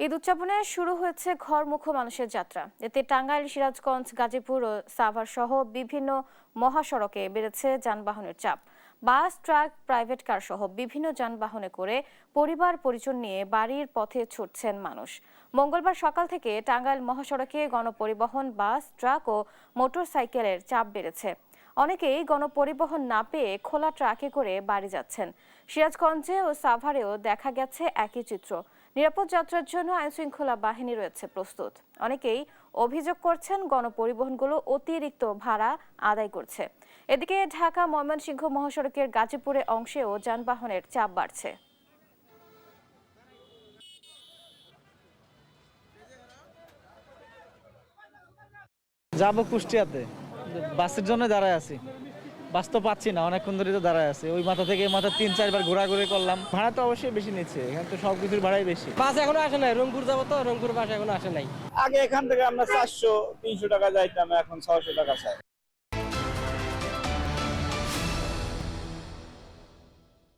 ঈদ উদযাপনে শুরু হয়েছে ঘরমুখো মানুষের যাত্রা। এতে টাঙ্গাইল, সিরাজগঞ্জ, গাজীপুর ও সাভার সহ বিভিন্ন মহাসড়কে বেড়েছে যানবাহনের চাপ। বাস, ট্রাক, প্রাইভেট কার সহ বিভিন্ন যানবাহনে করে পরিবার পরিজন নিয়ে বাড়ির পথে ছুটছেন মানুষ। মঙ্গলবার সকাল থেকে টাঙ্গাইল মহাসড়কে গণপরিবহন, বাস, ট্রাক ও মোটরসাইকেলের চাপ বেড়েছে। অনেকেই গণপরিবহন না পেয়ে খোলা ট্রাকে করে বাড়ি যাচ্ছেন। সিরাজগঞ্জে ও সাভারেও দেখা গেছে একই চিত্র। নিরাপদ যাত্রার জন্য আইনশৃঙ্খলা বাহিনী রয়েছে প্রস্তুত। অনেকেই অভিযোগ করছেন গণপরিবহনগুলো অতিরিক্ত ভাড়া আদায় করছে। এদিকে ঢাকা ময়মনসিংহ মহাসড়কের গাজীপুরে অংশেও যানবাহনের চাপ বাড়ছে। যাবো কুষ্টিয়াতে, বাসের জন্য দাঁড়ায় আছি। বাস তো পাচ্ছি না, অনেকক্ষণ ধরে তো দাঁড়ায় আছে। ওই মাথা থেকে এই মাথা 3-4 বার ঘোরাঘুরি করলাম। ভাড়া তো অবশ্যই বেশি নিচ্ছে, এখানে তো সবকিছুর ভাড়াই বেশি। বাস এখনো আসে নাই, রংপুর যাবো তো, রংপুর বাস এখনো আসে নাই। আগে এখান থেকে আমরা 400-300 টাকা যাইতাম, এখন 600 টাকা চাই।